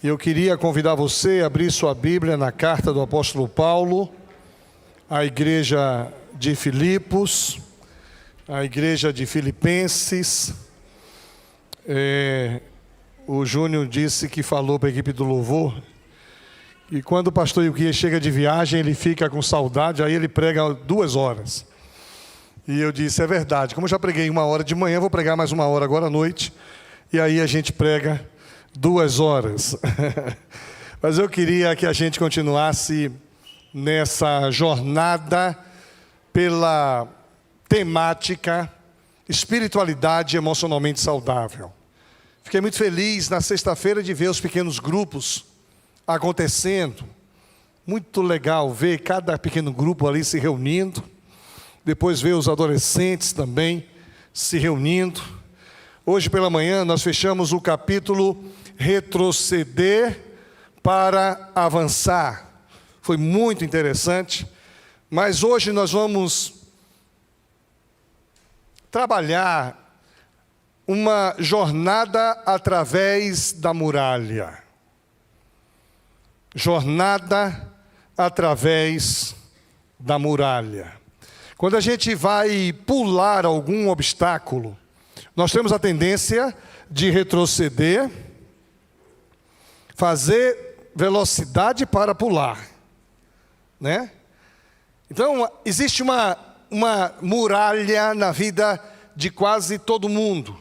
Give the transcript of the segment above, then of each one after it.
Eu queria convidar você a abrir sua Bíblia na carta do apóstolo Paulo à igreja de Filipos, à igreja de Filipenses. O Júnior disse que falou para a equipe do louvor, e quando o pastor Ilquias chega de viagem, ele fica com saudade, aí ele prega 2 horas. E eu disse, é verdade, como eu já preguei 1 hora de manhã, vou pregar mais 1 hora agora à noite, e aí a gente prega 2 horas. Mas eu queria que a gente continuasse nessa jornada pela temática espiritualidade emocionalmente saudável. Fiquei muito feliz na sexta-feira de ver os pequenos grupos acontecendo. Muito legal ver cada pequeno grupo ali se reunindo. Depois ver os adolescentes também se reunindo. Hoje pela manhã nós fechamos o capítulo Retroceder para Avançar. Foi muito interessante. Mas hoje nós vamos trabalhar uma jornada através da muralha. Jornada através da muralha. Quando a gente vai pular algum obstáculo, nós temos a tendência de retroceder, fazer velocidade para pular, né? Então, existe uma muralha na vida de quase todo mundo.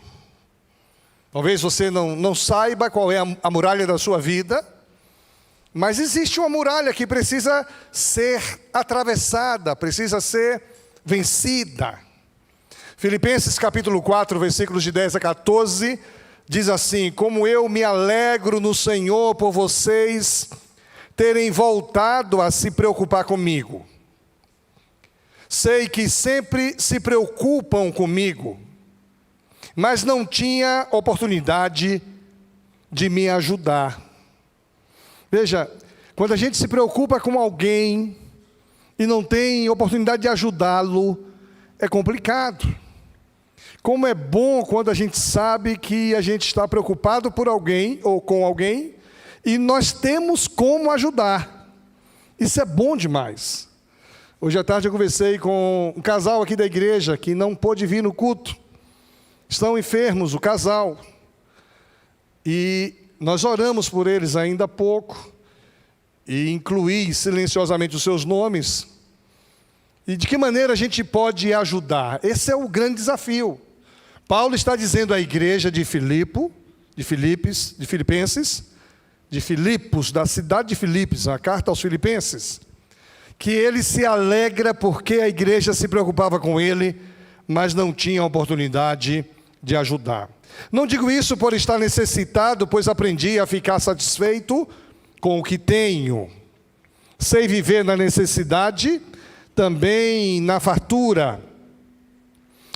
Talvez você não saiba qual é a muralha da sua vida, mas existe uma muralha que precisa ser atravessada, precisa ser vencida. Filipenses capítulo 4, versículos de 10 a 14, diz assim: como eu me alegro no Senhor por vocês terem voltado a se preocupar comigo. Sei que sempre se preocupam comigo, mas não tinha oportunidade de me ajudar. Veja, quando a gente se preocupa com alguém e não tem oportunidade de ajudá-lo, é complicado. Como é bom quando a gente sabe que a gente está preocupado por alguém ou com alguém e nós temos como ajudar. Isso é bom demais. Hoje à tarde eu conversei com um casal aqui da igreja que não pôde vir no culto. Estão enfermos, o casal. E nós oramos por eles ainda há pouco. E incluí silenciosamente os seus nomes. E de que maneira a gente pode ajudar? Esse é o grande desafio. Paulo está dizendo à igreja de Filipos, da cidade de Filipos, a carta aos Filipenses, que ele se alegra porque a igreja se preocupava com ele, mas não tinha oportunidade de ajudar. Não digo isso por estar necessitado, pois aprendi a ficar satisfeito com o que tenho. Sei viver na necessidade, também na fartura.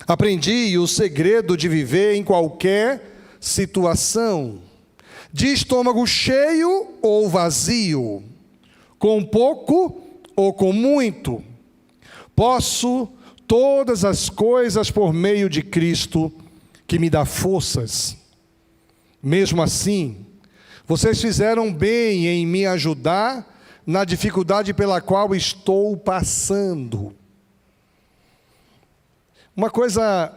Aprendi o segredo de viver em qualquer situação, de estômago cheio ou vazio, com pouco ou com muito. Posso todas as coisas por meio de Cristo, que me dá forças. Mesmo assim, vocês fizeram bem em me ajudar na dificuldade pela qual estou passando. Uma coisa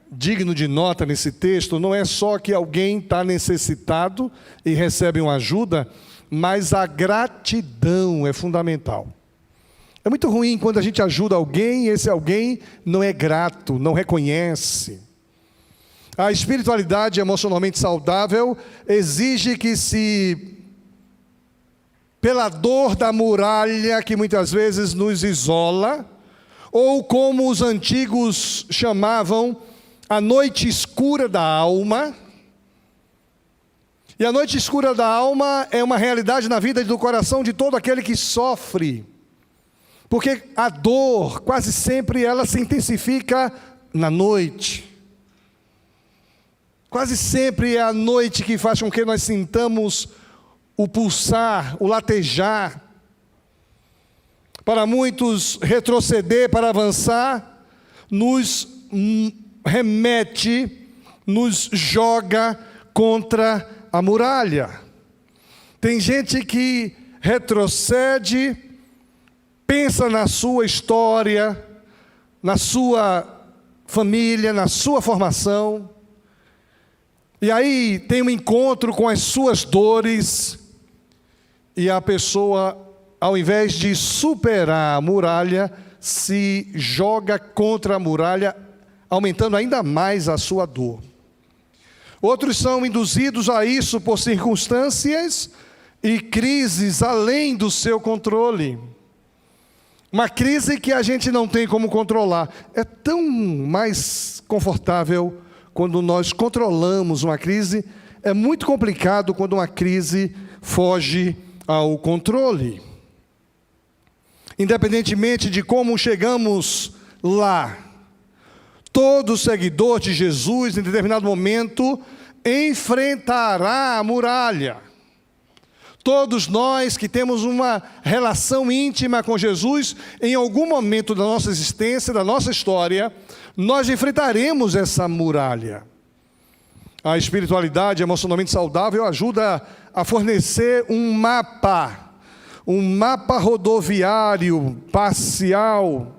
digna de nota nesse texto não é só que alguém está necessitado e recebe uma ajuda, mas a gratidão é fundamental. É muito ruim quando a gente ajuda alguém e esse alguém não é grato, não reconhece. A espiritualidade emocionalmente saudável exige que pela dor da muralha que muitas vezes nos isola, ou como os antigos chamavam, a noite escura da alma. E a noite escura da alma é uma realidade na vida do coração de todo aquele que sofre. Porque a dor, quase sempre, ela se intensifica na noite. Quase sempre é a noite que faz com que nós sintamos o pulsar, o latejar. Para muitos, retroceder para avançar nos remete, nos joga contra a muralha. Tem gente que retrocede, pensa na sua história, na sua família, na sua formação, e aí tem um encontro com as suas dores, e a pessoa, ao invés de superar a muralha, se joga contra a muralha, aumentando ainda mais a sua dor. Outros são induzidos a isso por circunstâncias e crises além do seu controle. Uma crise que a gente não tem como controlar. É tão mais confortável quando nós controlamos uma crise. É muito complicado quando uma crise foge ao controle. Independentemente de como chegamos lá, todo seguidor de Jesus, em determinado momento, enfrentará a muralha. Todos nós que temos uma relação íntima com Jesus, em algum momento da nossa existência, da nossa história, nós enfrentaremos essa muralha. A espiritualidade emocionalmente saudável ajuda a fornecer um mapa rodoviário, parcial,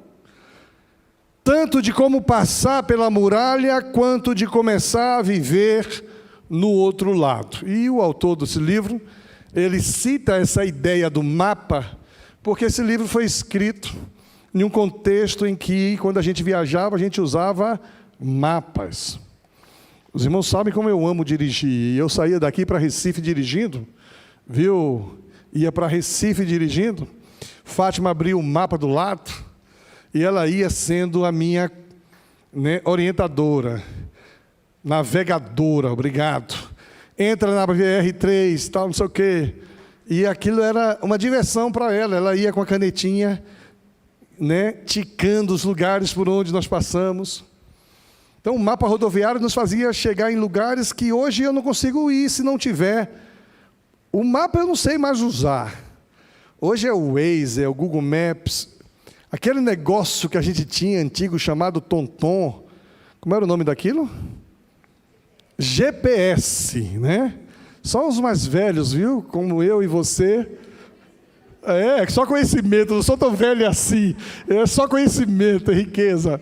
tanto de como passar pela muralha, quanto de começar a viver no outro lado. E o autor desse livro, ele cita essa ideia do mapa, porque esse livro foi escrito em um contexto em que, quando a gente viajava, a gente usava mapas. Os irmãos sabem como eu amo dirigir. Eu saía daqui para Recife dirigindo, viu? Ia para Recife dirigindo. Fátima abriu o mapa do lado e ela ia sendo a minha orientadora, navegadora, obrigado. Entra na BR-3, tal, não sei o quê. E aquilo era uma diversão para ela. Ela ia com a canetinha, ticando os lugares por onde nós passamos. Então, o mapa rodoviário nos fazia chegar em lugares que hoje eu não consigo ir se não tiver. O mapa eu não sei mais usar. Hoje é o Waze, é o Google Maps. Aquele negócio que a gente tinha antigo chamado TomTom. Como era o nome daquilo? GPS, né? Só os mais velhos, viu? Como eu e você. Só conhecimento, não sou tão velho assim. É só conhecimento, é riqueza.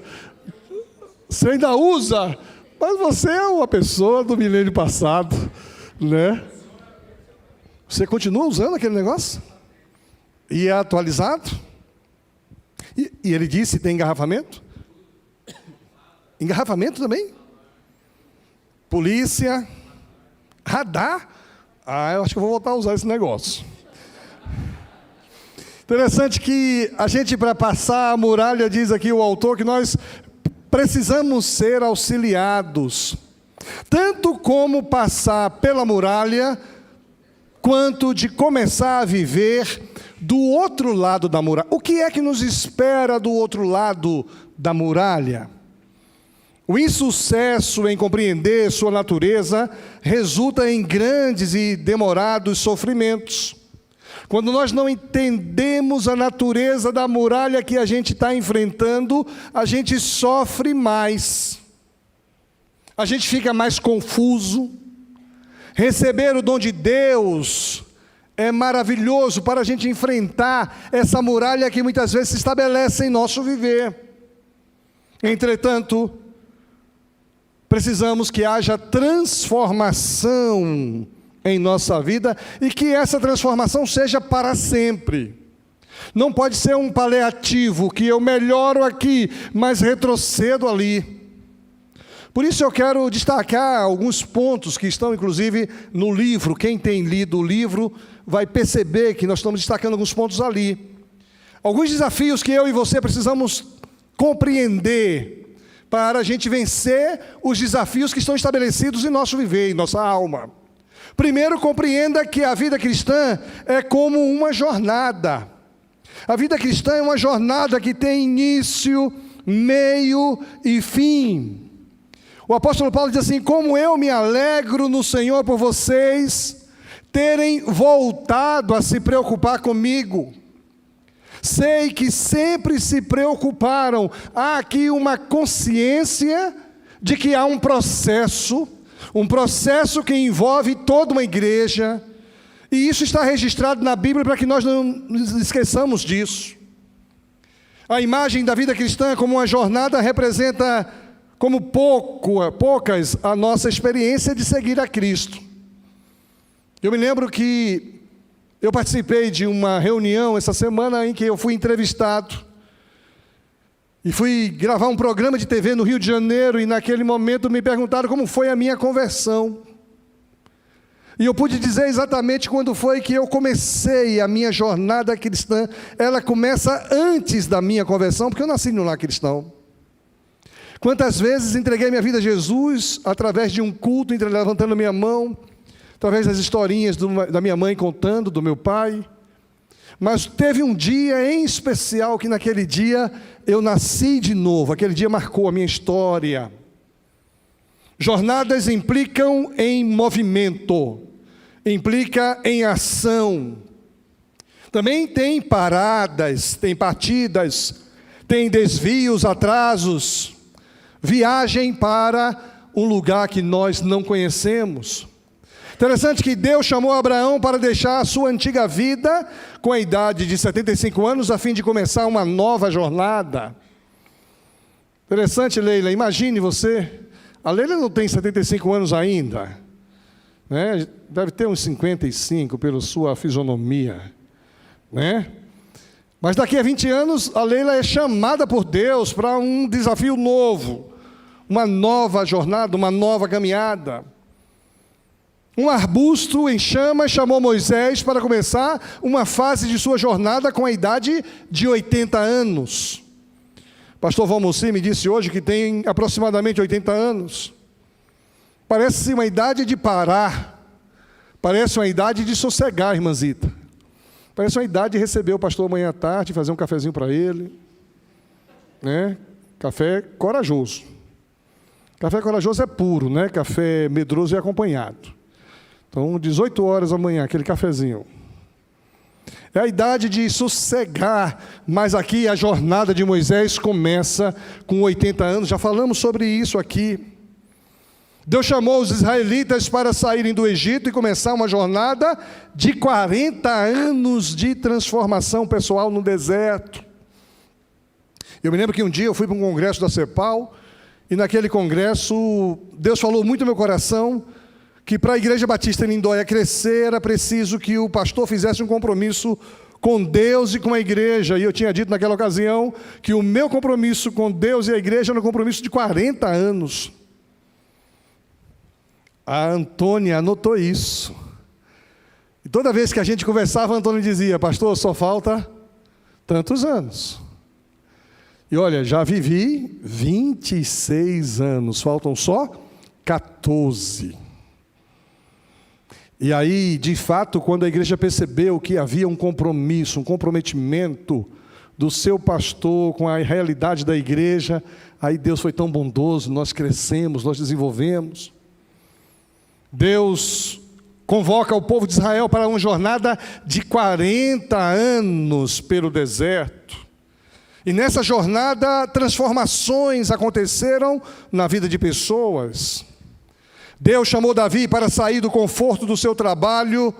Você ainda usa, mas você é uma pessoa do milênio passado, né? Você continua usando aquele negócio? E é atualizado? E ele disse, tem engarrafamento? Engarrafamento também? Polícia, radar. Eu acho que eu vou voltar a usar esse negócio. Interessante que a gente, para passar a muralha, diz aqui o autor, que nós precisamos ser auxiliados, tanto como passar pela muralha, quanto de começar a viver do outro lado da muralha. O que é que nos espera do outro lado da muralha? O insucesso em compreender sua natureza resulta em grandes e demorados sofrimentos. Quando nós não entendemos a natureza da muralha que a gente está enfrentando, a gente sofre mais. A gente fica mais confuso. Receber o dom de Deus é maravilhoso para a gente enfrentar essa muralha que muitas vezes se estabelece em nosso viver. Entretanto, precisamos que haja transformação em nossa vida e que essa transformação seja para sempre. Não pode ser um paliativo, que eu melhoro aqui, mas retrocedo ali. Por isso eu quero destacar alguns pontos que estão inclusive no livro. Quem tem lido o livro vai perceber que nós estamos destacando alguns pontos ali. Alguns desafios que eu e você precisamos compreender para a gente vencer os desafios que estão estabelecidos em nosso viver, em nossa alma. Primeiro, compreenda que a vida cristã é como uma jornada. A vida cristã é uma jornada que tem início, meio e fim. O apóstolo Paulo diz assim: como eu me alegro no Senhor por vocês terem voltado a se preocupar comigo. Sei que sempre se preocuparam. Há aqui uma consciência de que há um processo que envolve toda uma igreja, E isso está registrado na Bíblia para que nós não nos esqueçamos disso. A imagem da vida cristã como uma jornada representa como poucas a nossa experiência de seguir a Cristo. Eu me lembro que eu participei de uma reunião essa semana em que eu fui entrevistado. E fui gravar um programa de TV no Rio de Janeiro, e naquele momento me perguntaram como foi a minha conversão. E eu pude dizer exatamente quando foi que eu comecei a minha jornada cristã. Ela começa antes da minha conversão, porque eu nasci no lar cristão. Quantas vezes entreguei minha vida a Jesus, através de um culto, levantando minha mão, através das historinhas da minha mãe contando, do meu pai. Mas teve um dia em especial que naquele dia eu nasci de novo. Aquele dia marcou a minha história. Jornadas implicam em movimento, implica em ação. Também tem paradas, tem partidas, tem desvios, atrasos, viagem para um lugar que nós não conhecemos. Interessante que Deus chamou Abraão para deixar a sua antiga vida com a idade de 75 anos, a fim de começar uma nova jornada. Interessante, Leila, imagine você, a Leila não tem 75 anos ainda, né? Deve ter uns 55 pela sua fisionomia, né? Mas daqui a 20 anos, a Leila é chamada por Deus para um desafio novo, uma nova jornada, uma nova caminhada. Um arbusto em chamas chamou Moisés para começar uma fase de sua jornada com a idade de 80 anos. Pastor Valmossi me disse hoje que tem aproximadamente 80 anos. Parece uma idade de parar. Parece uma idade de sossegar, irmãzita. Parece uma idade de receber o pastor amanhã à tarde, fazer um cafezinho para ele. Né? Café corajoso. Café corajoso é puro, né? Café medroso é acompanhado. Então, 18 horas amanhã, aquele cafezinho. É a idade de sossegar, mas aqui a jornada de Moisés começa com 80 anos, já falamos sobre isso aqui. Deus chamou os israelitas para saírem do Egito e começar uma jornada de 40 anos de transformação pessoal no deserto. Eu me lembro que um dia eu fui para um congresso da CEPAL, e naquele congresso, Deus falou muito no meu coração, que para a Igreja Batista em Lindóia crescer, era preciso que o pastor fizesse um compromisso com Deus e com a igreja. E eu tinha dito naquela ocasião que o meu compromisso com Deus e a igreja era um compromisso de 40 anos. A Antônia anotou isso. E toda vez que a gente conversava, a Antônia dizia: pastor, só falta tantos anos. E olha, já vivi 26 anos, faltam só 14. E aí, de fato, quando a igreja percebeu que havia um compromisso, um comprometimento do seu pastor com a realidade da igreja, aí Deus foi tão bondoso, nós crescemos, nós desenvolvemos. Deus convoca o povo de Israel para uma jornada de 40 anos pelo deserto. E nessa jornada, transformações aconteceram na vida de pessoas. Deus chamou Davi para sair do conforto do seu trabalho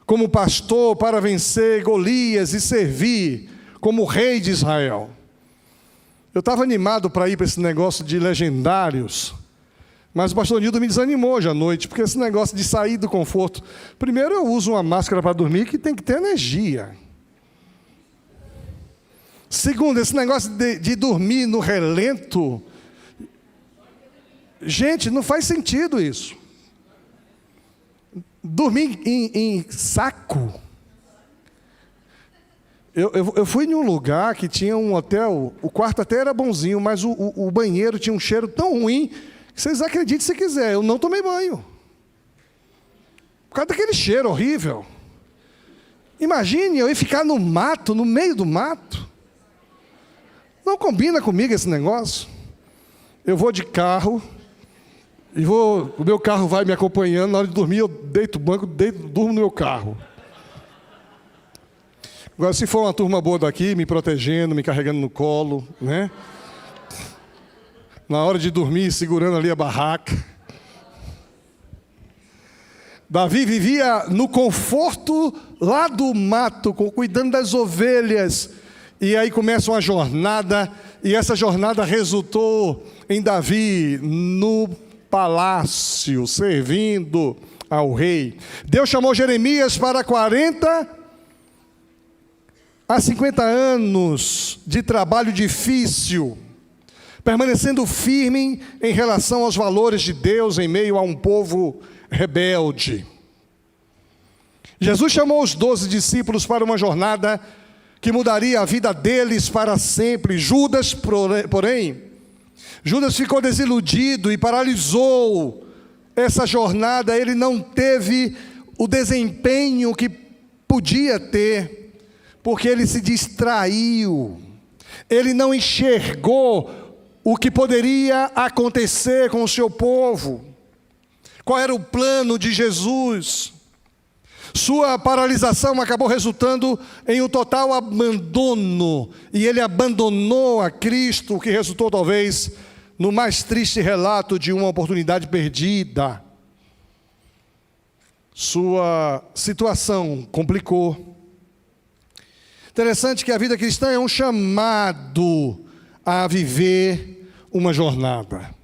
como pastor para vencer Golias e servir como rei de Israel. Eu estava animado para ir para esse negócio de legendários, mas o pastor Nildo me desanimou hoje à noite, porque esse negócio de sair do conforto... Primeiro, eu uso uma máscara para dormir que tem que ter energia. Segundo, esse negócio de dormir no relento... Gente, não faz sentido isso. Dormir em saco. Eu fui em um lugar que tinha um hotel, o quarto até era bonzinho, mas o banheiro tinha um cheiro tão ruim, que vocês acreditem se quiser, eu não tomei banho. Por causa daquele cheiro horrível. Imagine eu ir ficar no mato, no meio do mato. Não combina comigo esse negócio. Eu vou de carro... o meu carro vai me acompanhando, na hora de dormir eu deito o banco, durmo no meu carro. Agora, se for uma turma boa daqui, me protegendo, me carregando no colo, né? Na hora de dormir, segurando ali a barraca. Davi vivia no conforto lá do mato, cuidando das ovelhas. E aí começa uma jornada, e essa jornada resultou em Davi no palácio, servindo ao rei. Deus chamou Jeremias para 40 a 50 anos de trabalho difícil, permanecendo firme em relação aos valores de Deus em meio a um povo rebelde. Jesus chamou os 12 discípulos para uma jornada que mudaria a vida deles para sempre. Judas, porém, Judas ficou desiludido e paralisou essa jornada. Ele não teve o desempenho que podia ter, porque ele se distraiu. Ele não enxergou o que poderia acontecer com o seu povo. Qual era o plano de Jesus? Sua paralisação acabou resultando em um total abandono, e ele abandonou a Cristo, o que resultou talvez no mais triste relato de uma oportunidade perdida. Sua situação complicou. Interessante que a vida cristã é um chamado a viver uma jornada.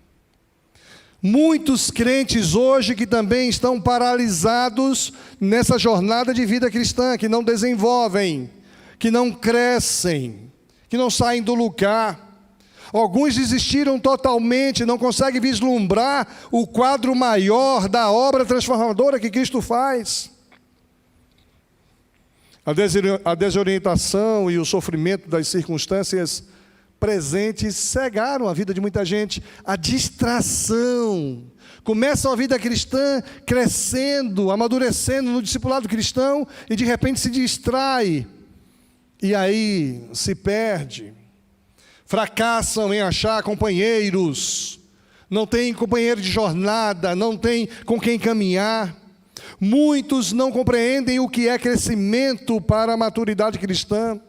Muitos crentes hoje que também estão paralisados nessa jornada de vida cristã, que não desenvolvem, que não crescem, que não saem do lugar. Alguns desistiram totalmente, não conseguem vislumbrar o quadro maior da obra transformadora que Cristo faz. A desorientação e o sofrimento das circunstâncias presentes cegaram a vida de muita gente. A distração. Começam a vida cristã crescendo, amadurecendo no discipulado cristão e de repente se distrai. E aí se perde. Fracassam em achar companheiros. Não tem companheiro de jornada, não tem com quem caminhar. Muitos não compreendem o que é crescimento para a maturidade cristã.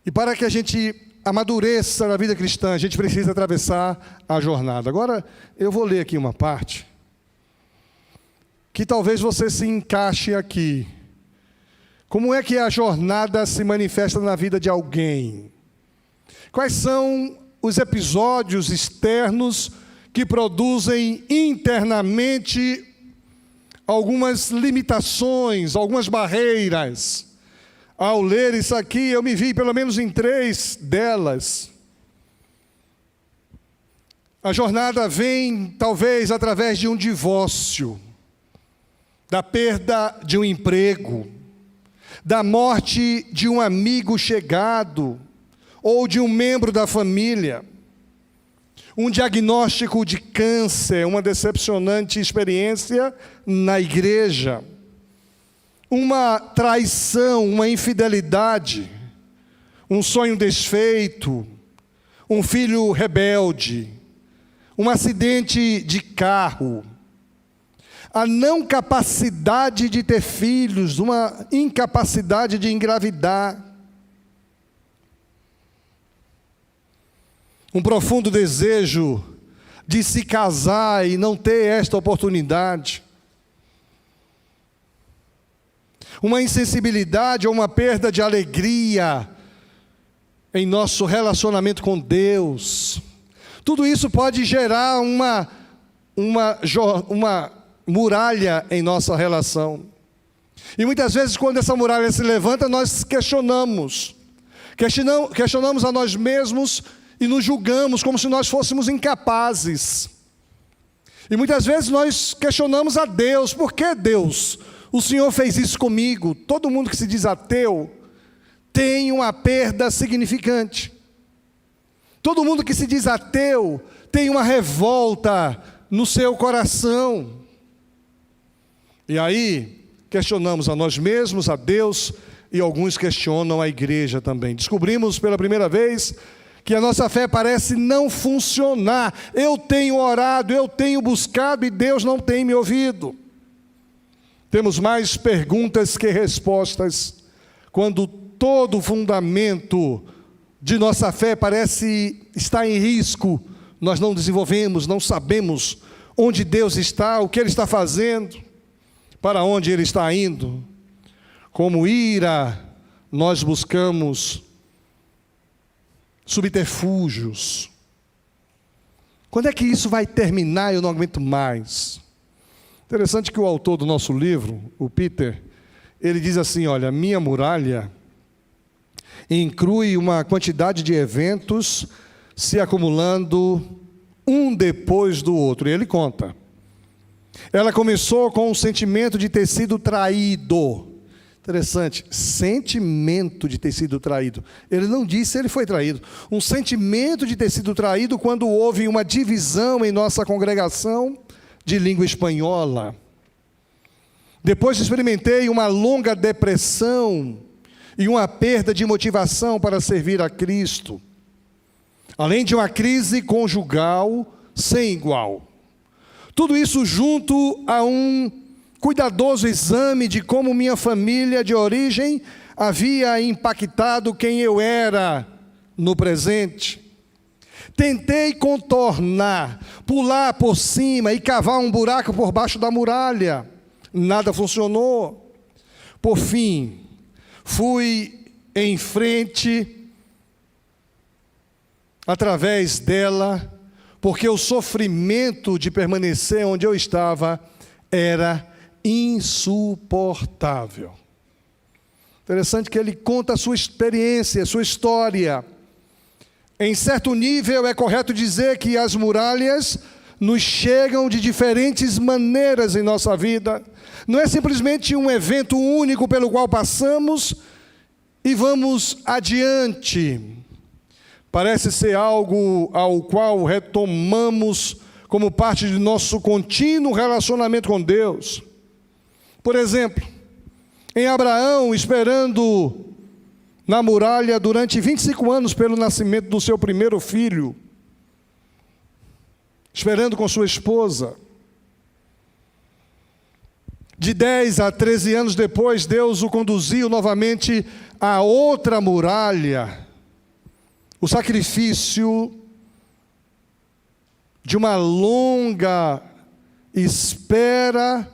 E para que a gente amadureça na vida cristã, a gente precisa atravessar a jornada. Agora, eu vou ler aqui uma parte, que talvez você se encaixe aqui. Como é que a jornada se manifesta na vida de alguém? Quais são os episódios externos que produzem internamente algumas limitações, algumas barreiras? Ao ler isso aqui, eu me vi pelo menos em 3 delas. A jornada vem, talvez, através de um divórcio, da perda de um emprego, da morte de um amigo chegado, ou de um membro da família, um diagnóstico de câncer, uma decepcionante experiência na igreja, uma traição, uma infidelidade, um sonho desfeito, um filho rebelde, um acidente de carro, a não capacidade de ter filhos, uma incapacidade de engravidar, um profundo desejo de se casar e não ter esta oportunidade, uma insensibilidade ou uma perda de alegria em nosso relacionamento com Deus. Tudo isso pode gerar uma muralha em nossa relação. E muitas vezes, quando essa muralha se levanta, nós questionamos a nós mesmos e nos julgamos como se nós fôssemos incapazes. E muitas vezes nós questionamos a Deus: por que Deus? O Senhor fez isso comigo. Todo mundo que se diz ateu tem uma perda significante. Todo mundo que se diz ateu tem uma revolta no seu coração. E aí, questionamos a nós mesmos, a Deus, e alguns questionam a igreja também. Descobrimos pela primeira vez que a nossa fé parece não funcionar. Eu tenho orado, eu tenho buscado e Deus não tem me ouvido. Temos mais perguntas que respostas, quando todo o fundamento de nossa fé parece estar em risco. Nós não desenvolvemos, não sabemos onde Deus está, o que Ele está fazendo, para onde Ele está indo. Como ira, nós buscamos subterfúgios. Quando é que isso vai terminar? Eu não aguento mais. Interessante que o autor do nosso livro, o Peter, ele diz assim, olha, minha muralha inclui uma quantidade de eventos se acumulando um depois do outro. E ele conta. Ela começou com um sentimento de ter sido traído. Interessante, sentimento de ter sido traído. Ele não disse se ele foi traído. Um sentimento de ter sido traído quando houve uma divisão em nossa congregação de língua espanhola. Depois experimentei uma longa depressão e uma perda de motivação para servir a Cristo. Além de uma crise conjugal sem igual. Tudo isso junto a um cuidadoso exame de como minha família de origem havia impactado quem eu era no presente. Tentei contornar, pular por cima e cavar um buraco por baixo da muralha. Nada funcionou. Por fim, fui em frente através dela, porque o sofrimento de permanecer onde eu estava era insuportável. Interessante que ele conta a sua experiência, a sua história. Em certo nível, é correto dizer que as muralhas nos chegam de diferentes maneiras em nossa vida. Não é simplesmente um evento único pelo qual passamos e vamos adiante. Parece ser algo ao qual retomamos como parte de nosso contínuo relacionamento com Deus. Por exemplo, em Abraão, esperando na muralha durante 25 anos pelo nascimento do seu primeiro filho, esperando com sua esposa. De 10 a 13 anos depois, Deus o conduziu novamente a outra muralha, o sacrifício de uma longa espera.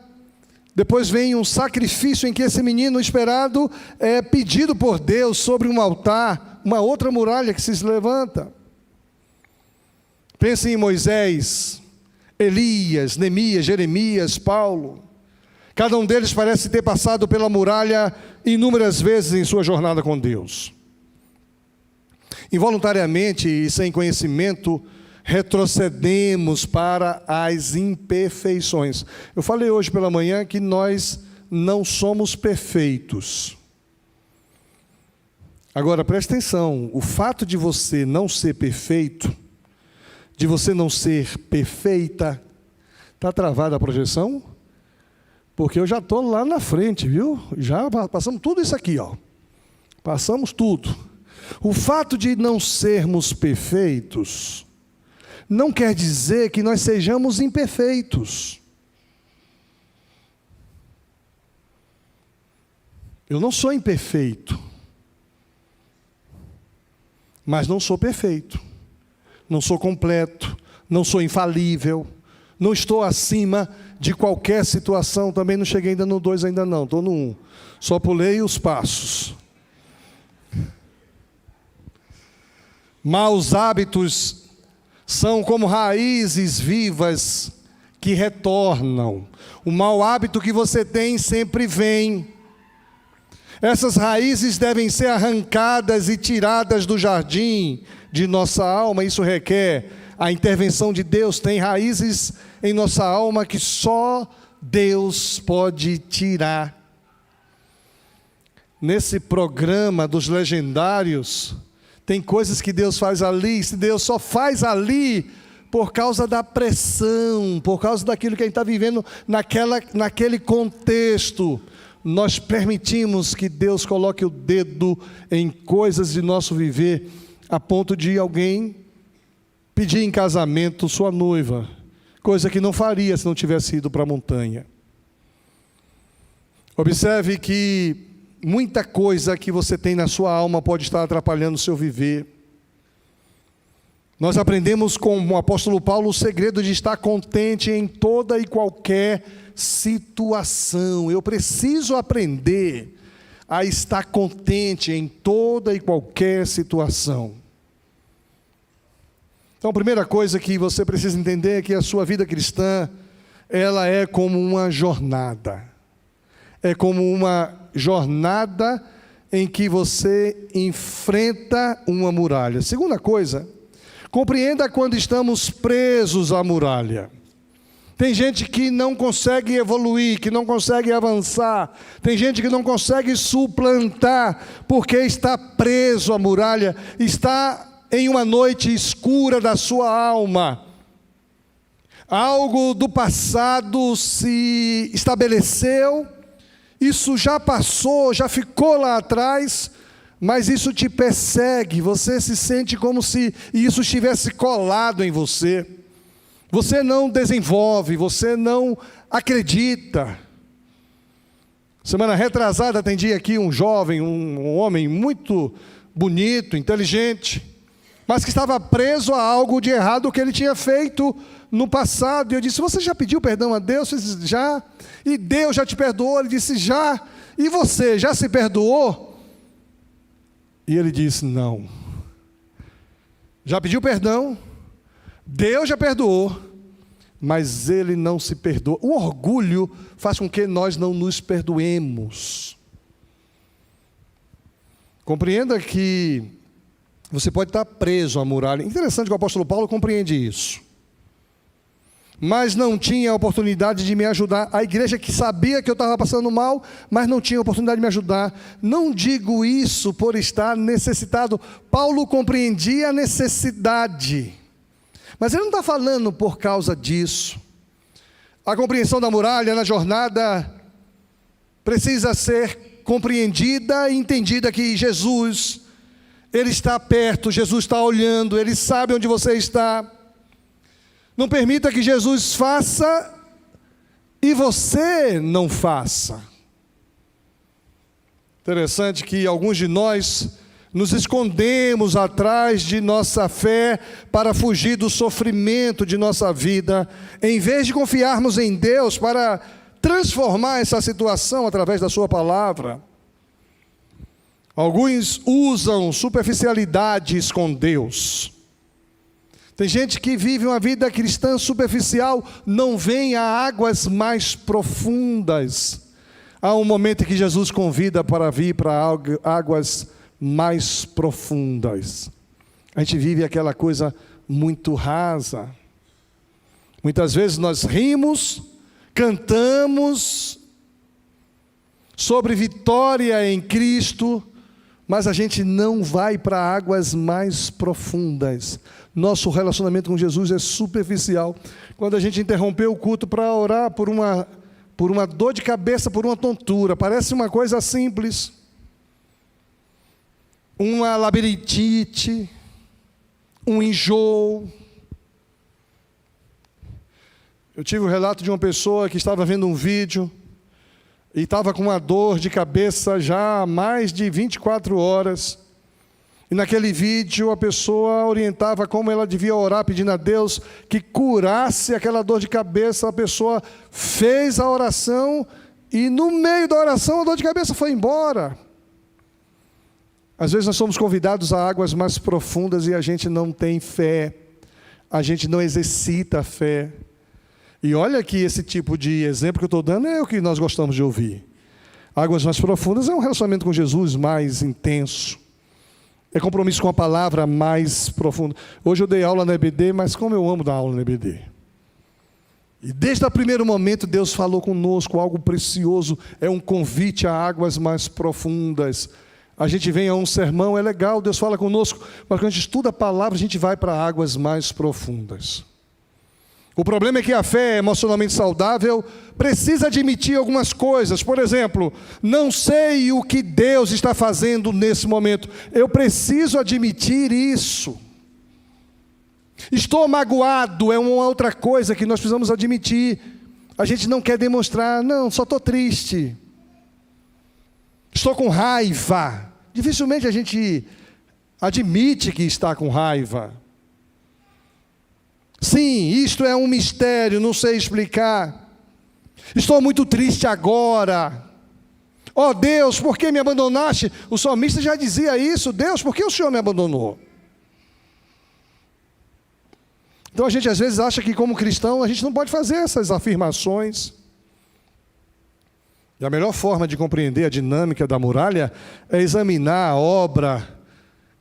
Depois vem um sacrifício em que esse menino esperado é pedido por Deus sobre um altar, uma outra muralha que se levanta. Pense em Moisés, Elias, Neemias, Jeremias, Paulo. Cada um deles parece ter passado pela muralha inúmeras vezes em sua jornada com Deus. Involuntariamente e sem conhecimento, retrocedemos para as imperfeições. Eu falei hoje pela manhã que nós não somos perfeitos. Agora, preste atenção, o fato de você não ser perfeito, de você não ser perfeita, está travada a projeção? Porque eu já estou lá na frente, viu? Já passamos tudo isso aqui, ó. Passamos tudo. O fato de não sermos perfeitos não quer dizer que nós sejamos imperfeitos. Eu não sou imperfeito, mas não sou perfeito. Não sou completo, não sou infalível, não estou acima de qualquer situação. Também não cheguei ainda no 2, ainda não, estou no 1. Só pulei os passos. Maus hábitos são como raízes vivas que retornam. O mau hábito que você tem sempre vem. Essas raízes devem ser arrancadas e tiradas do jardim de nossa alma. Isso requer a intervenção de Deus. Tem raízes em nossa alma que só Deus pode tirar. Nesse programa dos legendários, tem coisas que Deus faz ali, se Deus só faz ali por causa da pressão, por causa daquilo que a gente está vivendo naquele contexto. Nós permitimos que Deus coloque o dedo em coisas de nosso viver, a ponto de alguém pedir em casamento sua noiva, coisa que não faria se não tivesse ido para a montanha. Observe que muita coisa que você tem na sua alma pode estar atrapalhando o seu viver. Nós aprendemos com o apóstolo Paulo o segredo de estar contente em toda e qualquer situação. Eu preciso aprender a estar contente em toda e qualquer situação. Então, a primeira coisa que você precisa entender é que a sua vida cristã, ela é como uma jornada. É como uma jornada em que você enfrenta uma muralha. Segunda coisa, compreenda quando estamos presos à muralha. Tem gente que não consegue evoluir, que não consegue avançar. Tem gente que não consegue suplantar, porque está preso à muralha, está em uma noite escura da sua alma. Algo do passado se estabeleceu, isso já passou, já ficou lá atrás, mas isso te persegue, você se sente como se isso estivesse colado em você. Você não desenvolve, você não acredita. Semana retrasada atendi aqui um jovem, um homem muito bonito, inteligente, mas que estava preso a algo de errado que ele tinha feito no passado. E eu disse: você já pediu perdão a Deus? Ele disse: já. E Deus já te perdoou? Ele disse: já. E você, já se perdoou? E ele disse: não. Já pediu perdão, Deus já perdoou, mas ele não se perdoa. O orgulho faz com que nós não nos perdoemos. Compreenda que você pode estar preso à muralha. Interessante que o apóstolo Paulo compreende isso. Mas não tinha a oportunidade de me ajudar. A igreja que sabia que eu estava passando mal, mas não tinha a oportunidade de me ajudar. Não digo isso por estar necessitado. Paulo compreendia a necessidade. Mas ele não está falando por causa disso. A compreensão da muralha na jornada precisa ser compreendida e entendida que Jesus, Ele está perto, Jesus está olhando, Ele sabe onde você está. Não permita que Jesus faça e você não faça. Interessante que alguns de nós nos escondemos atrás de nossa fé para fugir do sofrimento de nossa vida, em vez de confiarmos em Deus para transformar essa situação através da sua palavra. Alguns usam superficialidades com Deus. Tem gente que vive uma vida cristã superficial, não vem a águas mais profundas. Há um momento em que Jesus convida para vir para águas mais profundas. A gente vive aquela coisa muito rasa. Muitas vezes nós rimos, cantamos sobre vitória em Cristo, mas a gente não vai para águas mais profundas. Nosso relacionamento com Jesus é superficial. Quando a gente interrompeu o culto para orar por uma dor de cabeça, por uma tontura, parece uma coisa simples. Uma labirintite, um enjoo. Eu tive o relato de uma pessoa que estava vendo um vídeo e estava com uma dor de cabeça já há mais de 24 horas. E naquele vídeo a pessoa orientava como ela devia orar, pedindo a Deus que curasse aquela dor de cabeça. A pessoa fez a oração e no meio da oração a dor de cabeça foi embora. Às vezes nós somos convidados a águas mais profundas e a gente não tem fé, a gente não exercita a fé. E olha que esse tipo de exemplo que eu estou dando é o que nós gostamos de ouvir. Águas mais profundas é um relacionamento com Jesus mais intenso, é compromisso com a palavra mais profundo. Hoje eu dei aula na EBD, mas como eu amo dar aula na EBD. E desde o primeiro momento Deus falou conosco algo precioso, é um convite a águas mais profundas. A gente vem a um sermão, é legal, Deus fala conosco, mas quando a gente estuda a palavra, a gente vai para águas mais profundas. O problema é que a fé emocionalmente saudável precisa admitir algumas coisas. Por exemplo, não sei o que Deus está fazendo nesse momento. Eu preciso admitir isso. Estou magoado, é uma outra coisa que nós precisamos admitir. A gente não quer demonstrar, não, só estou triste. Estou com raiva. Dificilmente a gente admite que está com raiva. Sim, isto é um mistério, não sei explicar. Estou muito triste agora. Ó Deus, por que me abandonaste? O salmista já dizia isso. Deus, por que o Senhor me abandonou? Então a gente às vezes acha que como cristão a gente não pode fazer essas afirmações. E a melhor forma de compreender a dinâmica da muralha é examinar a obra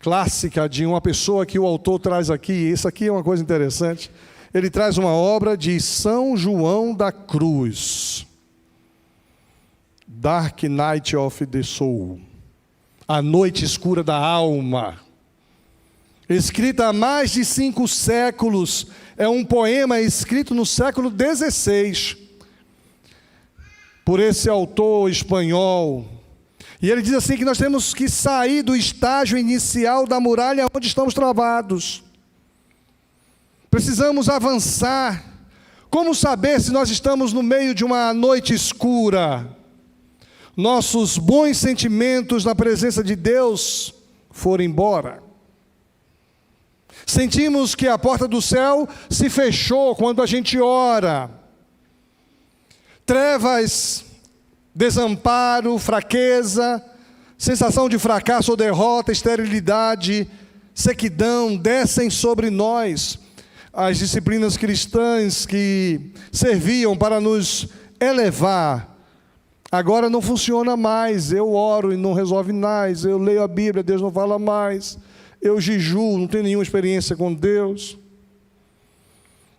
clássica de uma pessoa que o autor traz aqui. Isso aqui é uma coisa interessante. Ele traz uma obra de São João da Cruz. Dark Night of the Soul. A Noite Escura da Alma. Escrita há mais de 5 séculos. É um poema escrito no século XVI. Por esse autor espanhol. E ele diz assim que nós temos que sair do estágio inicial da muralha onde estamos travados. Precisamos avançar. Como saber se nós estamos no meio de uma noite escura? Nossos bons sentimentos na presença de Deus foram embora. Sentimos que a porta do céu se fechou quando a gente ora. Trevas, desamparo, fraqueza, sensação de fracasso ou derrota, esterilidade, sequidão descem sobre nós. As disciplinas cristãs que serviam para nos elevar, agora não funciona mais. Eu oro e não resolve mais. Eu leio a Bíblia, Deus não fala mais. Eu jejuo, não tenho nenhuma experiência com Deus.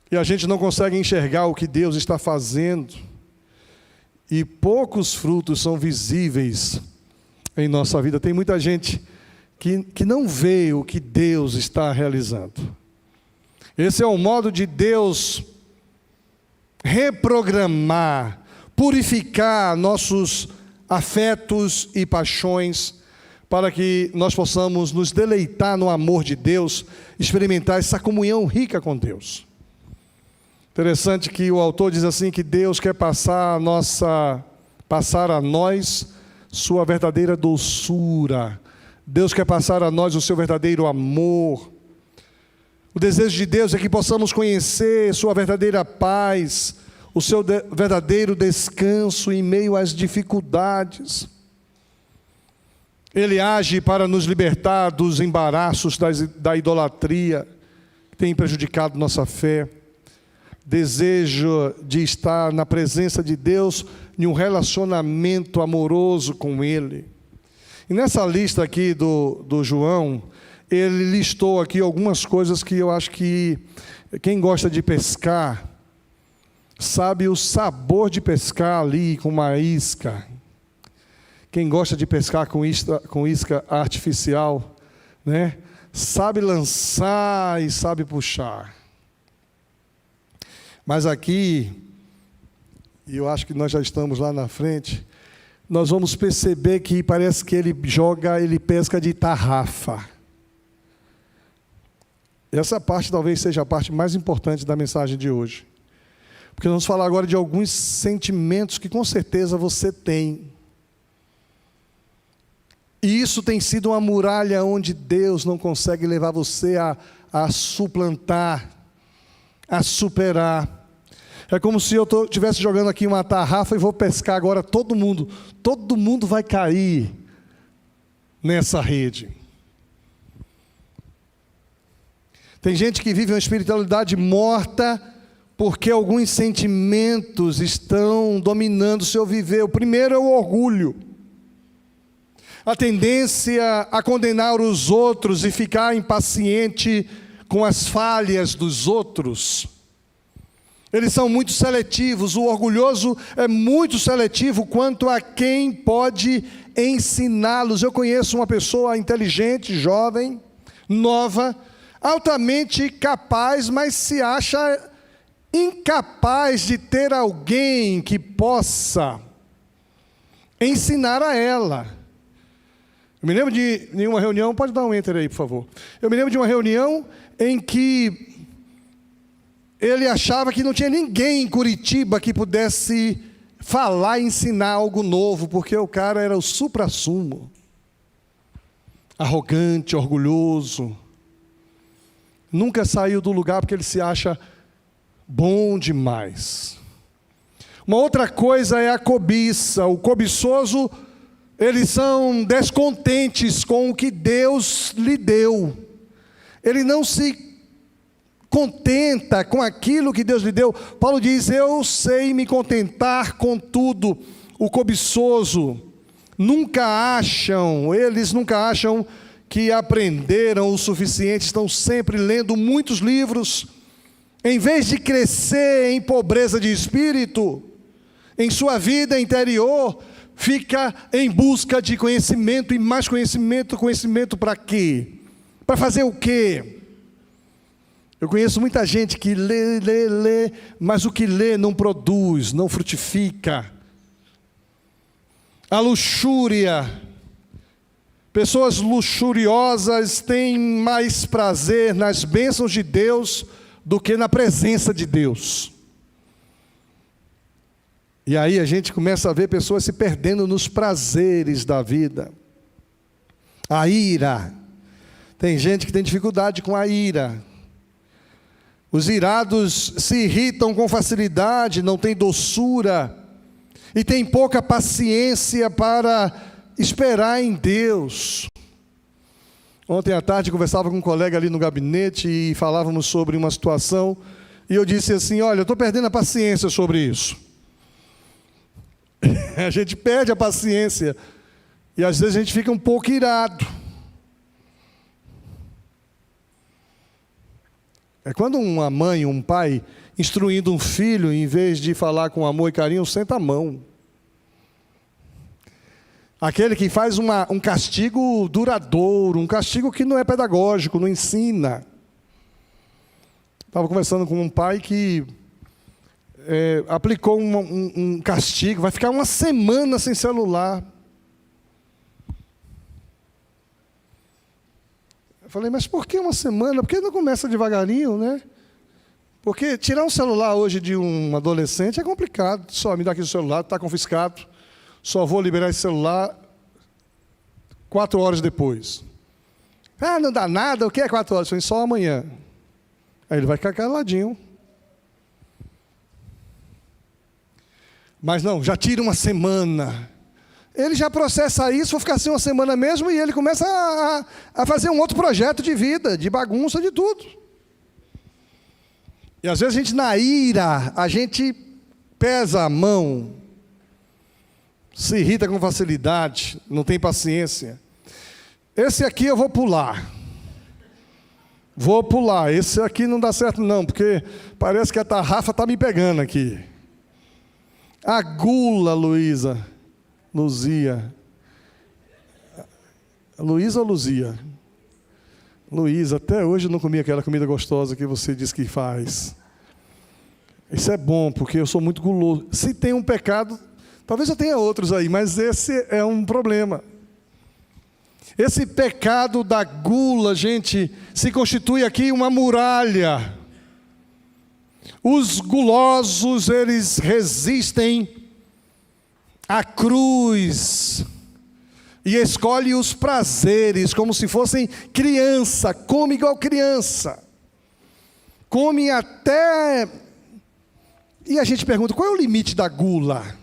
E a gente não consegue enxergar o que Deus está fazendo. E poucos frutos são visíveis em nossa vida. Tem muita gente que não vê o que Deus está realizando. Esse é o modo de Deus reprogramar, purificar nossos afetos e paixões, para que nós possamos nos deleitar no amor de Deus, experimentar essa comunhão rica com Deus. Interessante que o autor diz assim, que Deus quer passar a nós sua verdadeira doçura. Deus quer passar a nós o seu verdadeiro amor. O desejo de Deus é que possamos conhecer sua verdadeira paz, o seu verdadeiro descanso em meio às dificuldades. Ele age para nos libertar dos embaraços da idolatria, que tem prejudicado nossa fé. Desejo de estar na presença de Deus, em um relacionamento amoroso com Ele. E nessa lista aqui do João, ele listou aqui algumas coisas que eu acho que quem gosta de pescar, sabe o sabor de pescar ali com uma isca. Quem gosta de pescar com isca artificial, né, sabe lançar e sabe puxar. Mas aqui, e eu acho que nós já estamos lá na frente, nós vamos perceber que parece que ele pesca de tarrafa. Essa parte talvez seja a parte mais importante da mensagem de hoje. Porque nós vamos falar agora de alguns sentimentos que com certeza você tem. E isso tem sido uma muralha onde Deus não consegue levar você a suplantar, a superar. É como se eu estivesse jogando aqui uma tarrafa e vou pescar agora todo mundo vai cair nessa rede. Tem gente que vive uma espiritualidade morta porque alguns sentimentos estão dominando o seu viver. O primeiro é o orgulho. A tendência a condenar os outros e ficar impaciente com as falhas dos outros. Eles são muito seletivos. O orgulhoso é muito seletivo quanto a quem pode ensiná-los. Eu conheço uma pessoa inteligente, jovem, nova, altamente capaz, mas se acha incapaz de ter alguém que possa ensinar a ela. Eu me lembro de uma reunião, pode dar um enter aí, por favor. Eu me lembro de uma reunião em que ele achava que não tinha ninguém em Curitiba que pudesse falar e ensinar algo novo, porque o cara era o suprassumo, arrogante, orgulhoso, nunca saiu do lugar porque ele se acha Bom demais. Uma outra coisa é a cobiça. O cobiçoso, eles são descontentes com o que Deus lhe deu. Ele não se contenta com aquilo que Deus lhe deu. Paulo diz: eu sei me contentar com tudo. O cobiçoso eles nunca acham que aprenderam o suficiente, estão sempre lendo muitos livros. Em vez de crescer em pobreza de espírito, em sua vida interior, fica em busca de conhecimento e mais conhecimento. Conhecimento para quê? Para fazer o quê? Eu conheço muita gente que lê, mas o que lê não produz, não frutifica. A luxúria. Pessoas luxuriosas têm mais prazer nas bênçãos de Deus do que na presença de Deus. E aí a gente começa a ver pessoas se perdendo nos prazeres da vida. A ira. Tem gente que tem dificuldade com a ira. Os irados se irritam com facilidade, não têm doçura e têm pouca paciência para esperar em Deus. Ontem à tarde conversava com um colega ali no gabinete e falávamos sobre uma situação, e eu disse assim: olha, eu estou perdendo a paciência sobre isso. A gente perde a paciência e às vezes a gente fica um pouco irado. É quando uma mãe, um pai, instruindo um filho, em vez de falar com amor e carinho, senta a mão. Aquele que faz um castigo duradouro, um castigo que não é pedagógico, não ensina. Estava conversando com um pai que aplicou um castigo, vai ficar uma semana sem celular. Eu falei: mas por que uma semana? Por que não começa devagarinho, né? Porque tirar um celular hoje de um adolescente é complicado. Só me dá aqui o celular, está confiscado. Só vou liberar esse celular 4 horas depois. Ah, não dá nada, o que é 4 horas? Eu falei: só amanhã. Aí ele vai ficar caladinho. Mas não, já tira uma semana. Ele já processa isso, vou ficar assim uma semana mesmo, e ele começa a fazer um outro projeto de vida, de bagunça, de tudo. E às vezes a gente, na ira, a gente pesa a mão, se irrita com facilidade, não tem paciência. Esse aqui eu vou pular. Vou pular. Esse aqui não dá certo não, porque parece que a tarrafa está me pegando aqui. A gula, Luzia. Luísa ou Luzia? Luísa, até hoje eu não comi aquela comida gostosa que você diz que faz. Isso é bom, porque eu sou muito guloso. Se tem um pecado, talvez eu tenha outros aí, mas esse é um problema. Esse pecado da gula, gente, se constitui aqui uma muralha. Os gulosos, eles resistem à cruz e escolhem os prazeres como se fossem criança, come igual criança, come até... E a gente pergunta: qual é o limite da gula?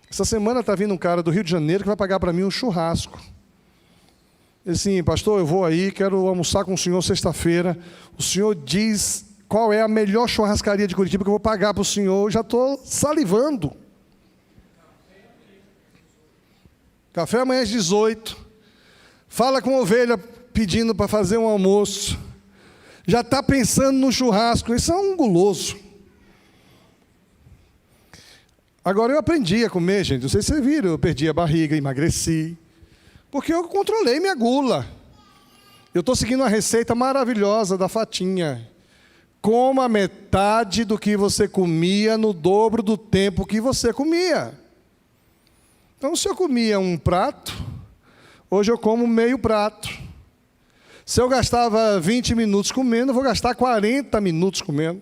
Essa semana está vindo um cara do Rio de Janeiro que vai pagar para mim um churrasco. Ele disse assim: pastor, eu vou aí, quero almoçar com o senhor sexta-feira. O senhor diz qual é a melhor churrascaria de Curitiba que eu vou pagar para o senhor. Eu já estou salivando. Café amanhã às 18. Fala com a ovelha pedindo para fazer um almoço. Já está pensando no churrasco. Isso é um guloso. Agora eu aprendi a comer, gente. Não sei se vocês viram. Eu perdi a barriga, emagreci. Porque eu controlei minha gula. Eu estou seguindo uma receita maravilhosa da Fatinha. Coma metade do que você comia no dobro do tempo que você comia. Então, se eu comia um prato, hoje eu como meio prato. Se eu gastava 20 minutos comendo, eu vou gastar 40 minutos comendo.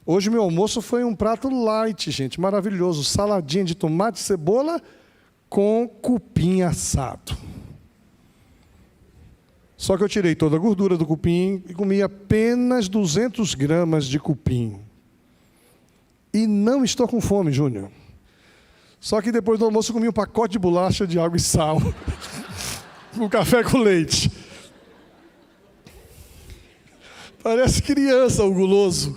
Hoje meu almoço foi um prato light, gente, maravilhoso. Saladinha de tomate e cebola com cupim assado. Só que eu tirei toda a gordura do cupim e comi apenas 200 gramas de cupim. E não estou com fome, Júnior. Só que depois do almoço eu comi um pacote de bolacha de água e sal. Com café com leite. Parece criança o guloso.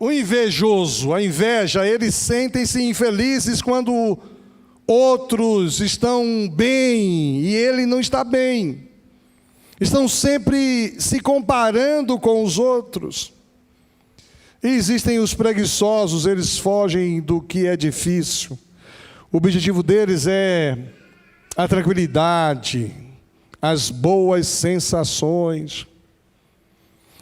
O invejoso, a inveja, eles sentem-se infelizes quando outros estão bem e ele não está bem. Estão sempre se comparando com os outros. E existem os preguiçosos, eles fogem do que é difícil. O objetivo deles é a tranquilidade, as boas sensações.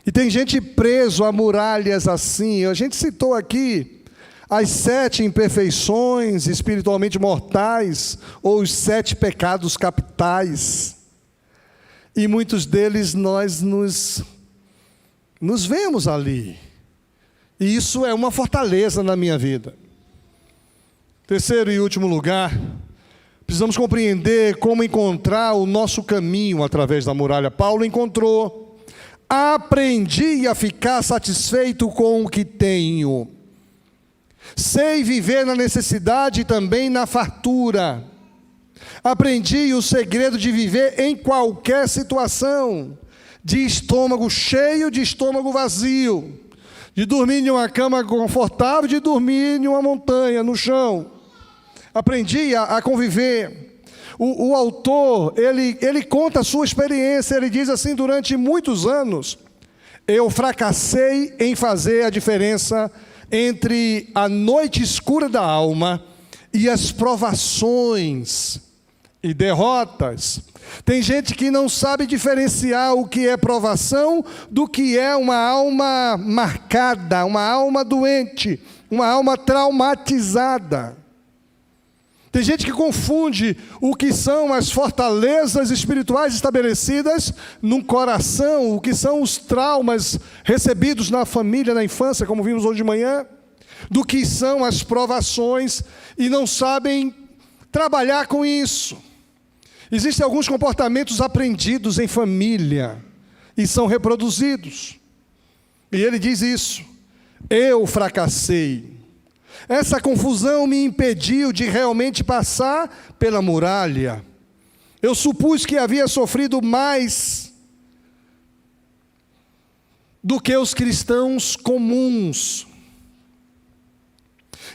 E tem gente preso a muralhas assim. A gente citou aqui as 7 imperfeições espiritualmente mortais, ou os 7 pecados capitais. E muitos deles nós nos vemos ali. E isso é uma fortaleza na minha vida. Terceiro e último lugar, precisamos compreender como encontrar o nosso caminho através da muralha. Paulo encontrou: aprendi a ficar satisfeito com o que tenho. Sei viver na necessidade e também na fartura. Aprendi o segredo de viver em qualquer situação, de estômago cheio, de estômago vazio, de dormir em uma cama confortável, de dormir em uma montanha, no chão. Aprendi a conviver. O autor, ele conta a sua experiência, ele diz assim: durante muitos anos, eu fracassei em fazer a diferença entre a noite escura da alma e as provações e derrotas. Tem gente que não sabe diferenciar o que é provação do que é uma alma marcada, uma alma doente, uma alma traumatizada. Tem gente que confunde o que são as fortalezas espirituais estabelecidas num coração, o que são os traumas recebidos na família, na infância, como vimos hoje de manhã, do que são as provações, e não sabem trabalhar com isso. Existem alguns comportamentos aprendidos em família e são reproduzidos. E ele diz isso: eu fracassei. Essa confusão me impediu de realmente passar pela muralha. Eu supus que havia sofrido mais do que os cristãos comuns.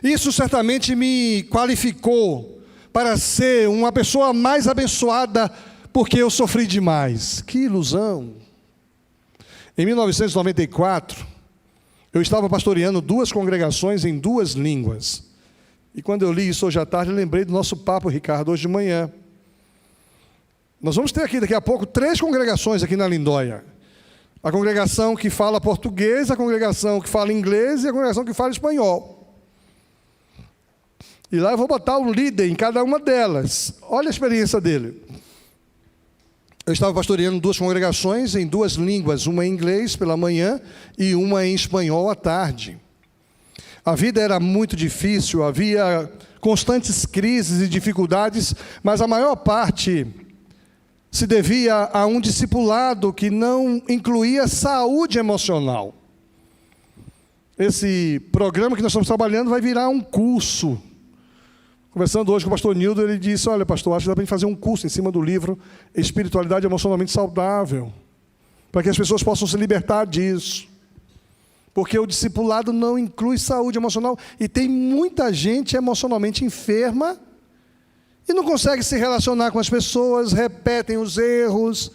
Isso certamente me qualificou para ser uma pessoa mais abençoada, porque eu sofri demais. Que ilusão! Em 1994, eu estava pastoreando 2 congregações em 2 línguas. E quando eu li isso hoje à tarde, eu lembrei do nosso papo, Ricardo, hoje de manhã. Nós vamos ter aqui, daqui a pouco, 3 congregações aqui na Lindóia. A congregação que fala português, a congregação que fala inglês e a congregação que fala espanhol. E lá eu vou botar o líder em cada uma delas. Olha a experiência dele. Eu estava pastoreando 2 congregações em 2 línguas, uma em inglês pela manhã e uma em espanhol à tarde. A vida era muito difícil, havia constantes crises e dificuldades, mas a maior parte se devia a um discipulado que não incluía saúde emocional. Esse programa que nós estamos trabalhando vai virar um curso. Conversando hoje com o pastor Nildo, ele disse: olha, pastor, acho que dá para a gente fazer um curso em cima do livro Espiritualidade Emocionalmente Saudável, para que as pessoas possam se libertar disso. Porque o discipulado não inclui saúde emocional, e tem muita gente emocionalmente enferma e não consegue se relacionar com as pessoas, repetem os erros,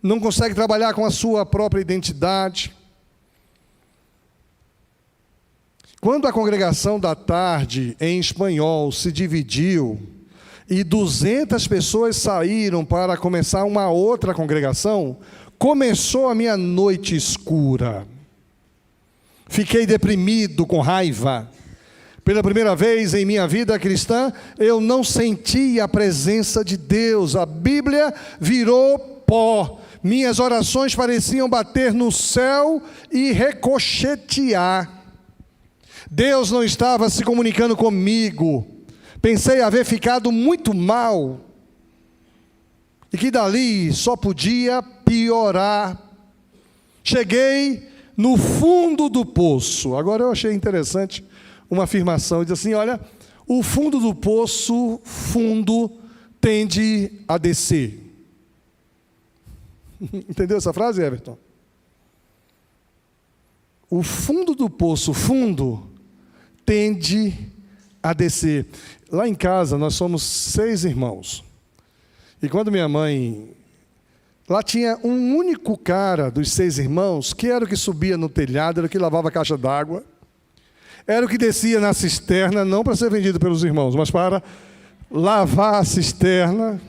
não consegue trabalhar com a sua própria identidade. Quando a congregação da tarde, em espanhol, se dividiu e 200 pessoas saíram para começar uma outra congregação, começou a minha noite escura. Fiquei deprimido, com raiva. Pela primeira vez em minha vida cristã, eu não senti a presença de Deus. A Bíblia virou pó. Minhas orações pareciam bater no céu e ricochetear. Deus não estava se comunicando comigo. Pensei haver ficado muito mal. e que dali só podia piorar. Cheguei no fundo do poço. Agora eu achei interessante uma afirmação, diz assim, olha, o fundo do poço, fundo, tende a descer. Entendeu essa frase, Everton? O fundo do poço, fundo, tende a descer. Lá em casa nós somos 6 irmãos. E quando minha mãe... Lá tinha um único cara dos 6 irmãos, que era o que subia no telhado, era o que lavava a caixa d'água, era o que descia na cisterna, não para ser vendido pelos irmãos, mas para lavar a cisterna.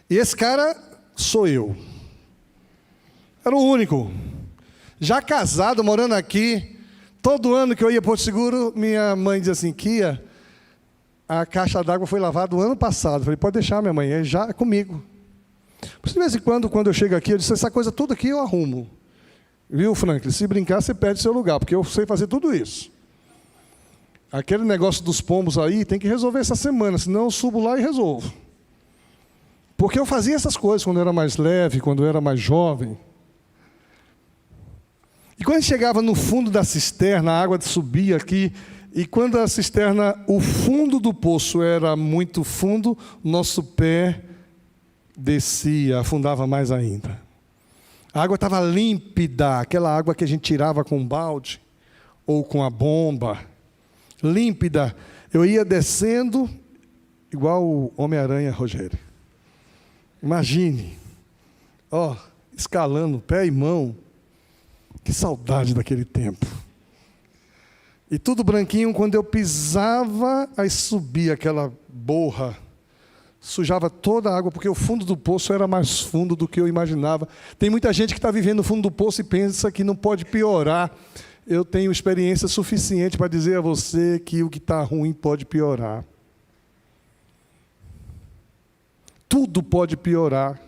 E esse cara sou eu. Era o único. Já casado, morando aqui, todo ano que eu ia para Porto Seguro, minha mãe dizia assim, Kia, a caixa d'água foi lavada o ano passado. Eu falei, pode deixar, minha mãe, já é comigo. Mas de vez em quando eu chego aqui, eu disse, essa coisa toda aqui eu arrumo. Viu, Franklin? Se brincar, você perde seu lugar, porque eu sei fazer tudo isso. Aquele negócio dos pombos aí, tem que resolver essa semana, senão eu subo lá e resolvo. Porque eu fazia essas coisas quando eu era mais leve, quando eu era mais jovem. E quando a gente chegava no fundo da cisterna, a água subia aqui, e quando a cisterna, o fundo do poço era muito fundo, nosso pé descia, afundava mais ainda. A água estava límpida, aquela água que a gente tirava com um balde ou com a bomba, límpida. Eu ia descendo igual o Homem-Aranha, Rogério. Imagine, escalando pé e mão. Que saudade daquele tempo. E tudo branquinho, quando eu pisava, aí subia aquela borra, sujava toda a água, porque o fundo do poço era mais fundo do que eu imaginava. Tem muita gente que está vivendo no fundo do poço e pensa que não pode piorar. Eu tenho experiência suficiente para dizer a você que o que está ruim pode piorar. Tudo pode piorar.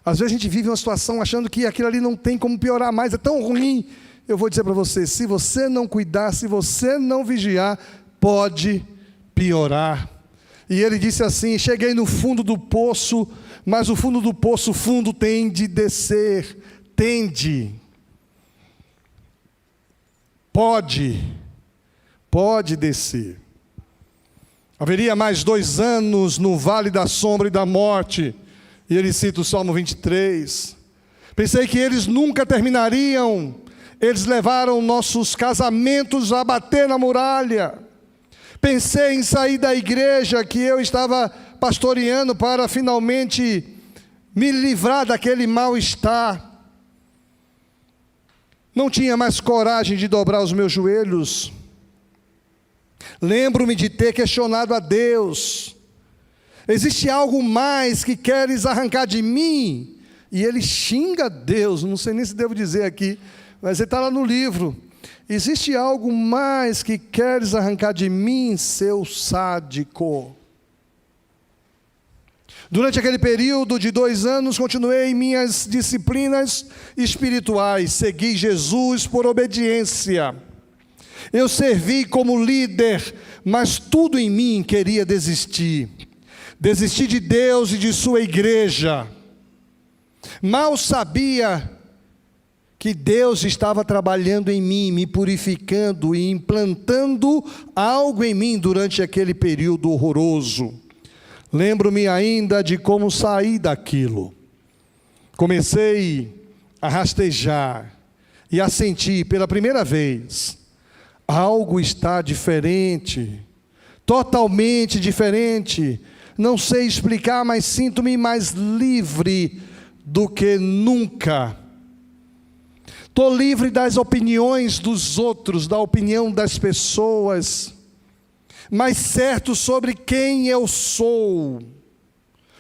Às vezes a gente vive uma situação achando que aquilo ali não tem como piorar mais, é tão ruim. Eu vou dizer para você, se você não cuidar, se você não vigiar, pode piorar. E ele disse assim, cheguei no fundo do poço, mas o fundo do poço, fundo tende a descer, tende. Pode descer. Haveria mais 2 anos no vale da sombra e da morte. E ele cita o Salmo 23. Pensei que eles nunca terminariam. Eles levaram nossos casamentos a bater na muralha. Pensei em sair da igreja que eu estava pastoreando para finalmente me livrar daquele mal-estar. Não tinha mais coragem de dobrar os meus joelhos. Lembro-me de ter questionado a Deus. Existe algo mais que queres arrancar de mim? E ele xinga Deus, não sei nem se devo dizer aqui, mas ele está lá no livro. Existe algo mais que queres arrancar de mim, seu sádico? Durante aquele período de 2 anos, continuei em minhas disciplinas espirituais. Segui Jesus por obediência. Eu servi como líder, mas tudo em mim queria desistir. Desisti de Deus e de sua igreja. Mal sabia que Deus estava trabalhando em mim, me purificando e implantando algo em mim durante aquele período horroroso. Lembro-me ainda de como saí daquilo. Comecei a rastejar e a sentir pela primeira vez, algo está diferente, totalmente diferente. Não sei explicar, mas sinto-me mais livre do que nunca. Estou livre das opiniões dos outros, da opinião das pessoas, mas certo sobre quem eu sou,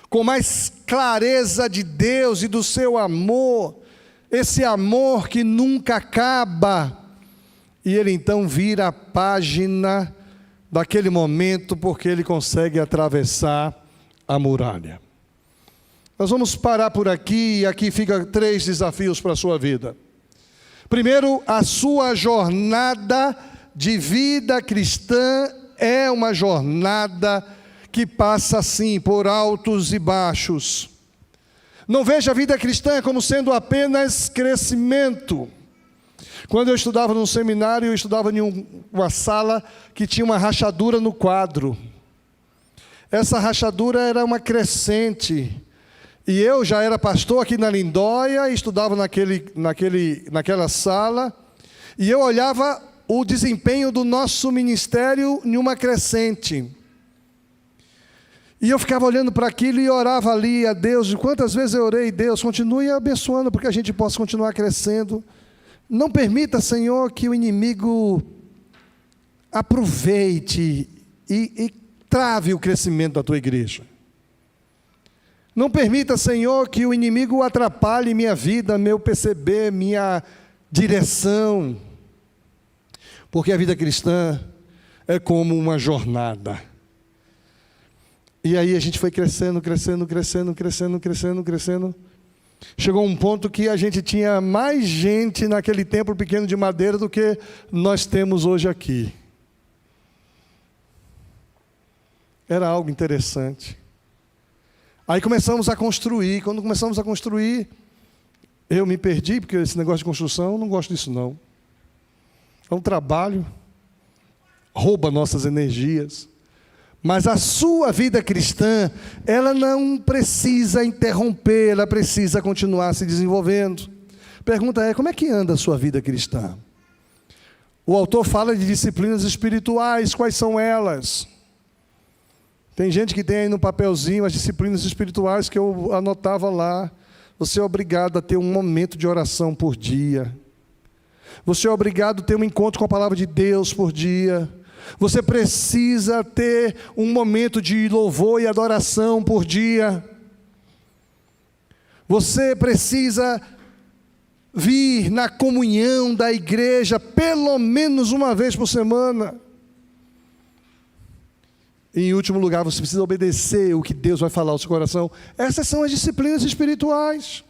com mais clareza de Deus e do seu amor, esse amor que nunca acaba. E ele então vira a página daquele momento, porque ele consegue atravessar a muralha. Nós vamos parar por aqui, e aqui fica 3 desafios para a sua vida. Primeiro, a sua jornada de vida cristã é uma jornada que passa assim por altos e baixos. Não veja a vida cristã como sendo apenas crescimento. Quando eu estudava num seminário, eu estudava em uma sala que tinha uma rachadura no quadro. Essa rachadura era uma crescente. E eu já era pastor aqui na Lindóia, estudava naquela sala, e eu olhava o desempenho do nosso ministério em uma crescente. E eu ficava olhando para aquilo e orava ali a Deus. Quantas vezes eu orei, Deus, continue abençoando para que a gente possa continuar crescendo. Não permita, Senhor, que o inimigo aproveite e trave o crescimento da tua igreja. Não permita, Senhor, que o inimigo atrapalhe minha vida, meu perceber, minha direção. Porque a vida cristã é como uma jornada. E aí a gente foi crescendo. Chegou um ponto que a gente tinha mais gente naquele templo pequeno de madeira do que nós temos hoje aqui. Era algo interessante. Aí começamos a construir. Quando começamos a construir, eu me perdi, porque esse negócio de construção, eu não gosto disso não. É um trabalho, rouba nossas energias. Mas a sua vida cristã, ela não precisa interromper, ela precisa continuar se desenvolvendo. Pergunta é, como é que anda a sua vida cristã? O autor fala de disciplinas espirituais, quais são elas? Tem gente que tem aí no papelzinho as disciplinas espirituais que eu anotava lá. Você é obrigado a ter um momento de oração por dia. Você é obrigado a ter um encontro com a palavra de Deus por dia. Você precisa ter um momento de louvor e adoração por dia. Você precisa vir na comunhão da igreja pelo menos uma vez por semana. E, em último lugar, você precisa obedecer o que Deus vai falar ao seu coração. Essas são as disciplinas espirituais.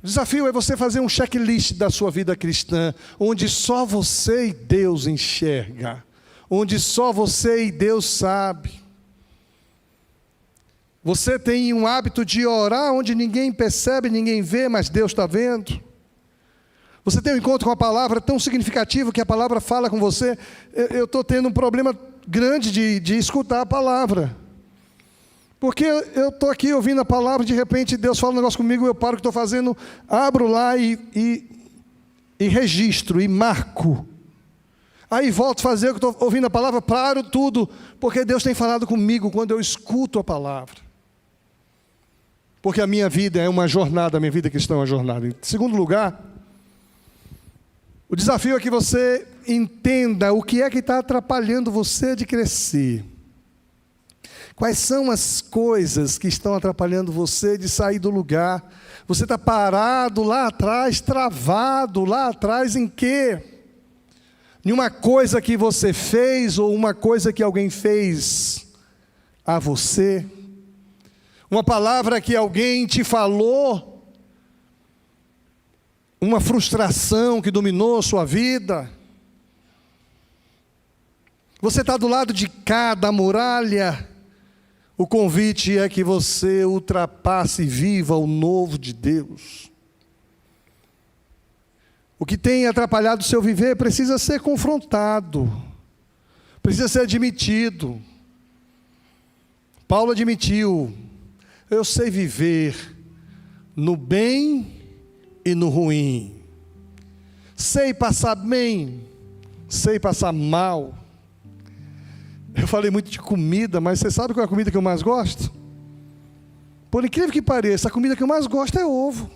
O desafio é você fazer um checklist da sua vida cristã, onde só você e Deus enxerga, onde só você e Deus sabe. Você tem um hábito de orar onde ninguém percebe, ninguém vê, mas Deus está vendo. Você tem um encontro com a palavra tão significativo que a palavra fala com você. Eu estou tendo um problema grande de escutar a palavra. Porque eu estou aqui ouvindo a palavra, de repente Deus fala um negócio comigo, eu paro o que estou fazendo, abro lá e registro, e marco. Aí volto a fazer o que estou ouvindo a palavra, paro tudo, porque Deus tem falado comigo quando eu escuto a palavra. Porque a minha vida é uma jornada, a minha vida cristã é uma jornada. Em segundo lugar, o desafio é que você entenda o que é que está atrapalhando você de crescer. Quais são as coisas que estão atrapalhando você de sair do lugar? Você está parado lá atrás, travado lá atrás em quê? Em uma coisa que você fez ou uma coisa que alguém fez a você? Uma palavra que alguém te falou? Uma frustração que dominou sua vida? Você está do lado de cá da muralha? O convite é que você ultrapasse e viva o novo de Deus. O que tem atrapalhado o seu viver precisa ser confrontado, precisa ser admitido. Paulo admitiu: eu sei viver no bem e no ruim. Sei passar bem, sei passar mal. Eu falei muito de comida, mas você sabe qual é a comida que eu mais gosto? Por incrível que pareça, a comida que eu mais gosto é ovo.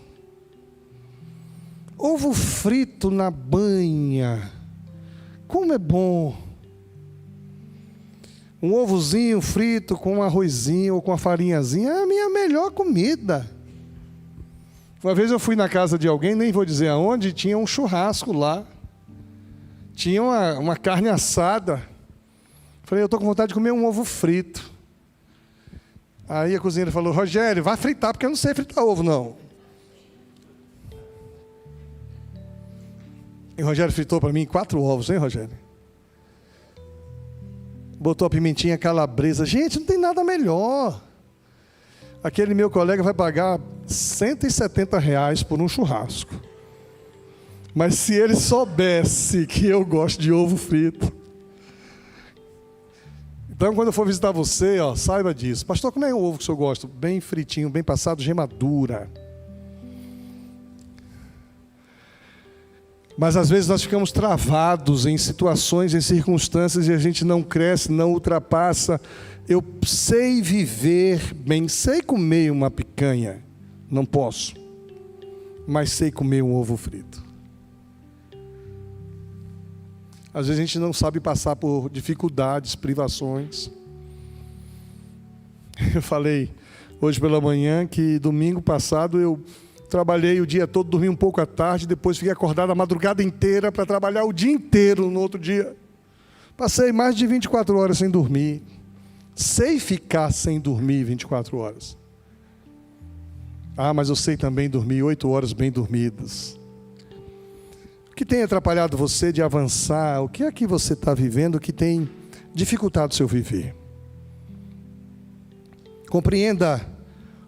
Ovo frito na banha. Como é bom. Um ovozinho frito com um arrozinho ou com uma farinhazinha é a minha melhor comida. Uma vez eu fui na casa de alguém, nem vou dizer aonde, tinha um churrasco lá. Tinha uma carne assada. Falei, eu estou com vontade de comer um ovo frito. Aí a cozinheira falou, Rogério, vai fritar, porque eu não sei fritar ovo, não. E o Rogério fritou para mim 4 ovos, hein, Rogério? botou a pimentinha calabresa. Gente, não tem nada melhor. Aquele meu colega vai pagar R$170 por um churrasco. Mas se ele soubesse que eu gosto de ovo frito. Então, quando eu for visitar você, saiba disso. Pastor, como é o ovo que o senhor gosta? Bem fritinho, bem passado, gema dura. Mas às vezes nós ficamos travados em situações, em circunstâncias, e a gente não cresce, não ultrapassa. Eu sei viver bem, sei comer uma picanha, não posso, mas sei comer um ovo frito. Às vezes a gente não sabe passar por dificuldades, privações. Eu falei hoje pela manhã que domingo passado eu trabalhei o dia todo, dormi um pouco à tarde, depois fiquei acordado a madrugada inteira para trabalhar o dia inteiro no outro dia. Passei mais de 24 horas sem dormir. Sei ficar sem dormir 24 horas. Mas eu sei também dormir 8 horas bem dormidas. O que tem atrapalhado você de avançar? O que é que você está vivendo que tem dificultado o seu viver? Compreenda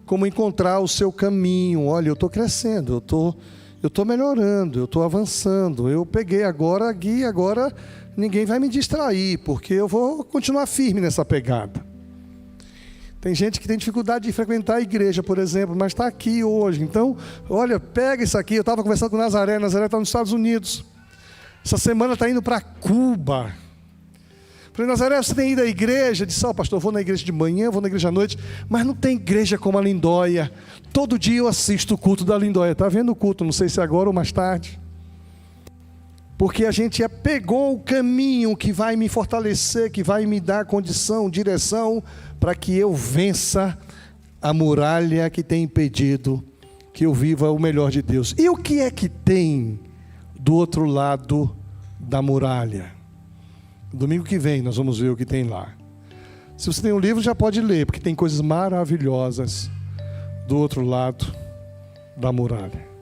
como encontrar o seu caminho. Olha, eu estou crescendo, eu estou melhorando, eu estou avançando. Eu peguei agora a guia, agora ninguém vai me distrair, porque eu vou continuar firme nessa pegada. Tem gente que tem dificuldade de frequentar a igreja, por exemplo, mas está aqui hoje. Então, olha, pega isso aqui. Eu estava conversando com Nazaré está nos Estados Unidos. Essa semana está indo para Cuba. Falei, Nazaré, você tem ido à igreja? Disse, pastor, eu vou na igreja de manhã, vou na igreja à noite, mas não tem igreja como a Lindóia. Todo dia eu assisto o culto da Lindóia. Está vendo o culto, não sei se agora ou mais tarde. Porque a gente pegou o caminho que vai me fortalecer, que vai me dar condição, direção, para que eu vença a muralha que tem impedido que eu viva o melhor de Deus. E o que é que tem do outro lado da muralha? Domingo que vem nós vamos ver o que tem lá. Se você tem um livro, já pode ler, porque tem coisas maravilhosas do outro lado da muralha.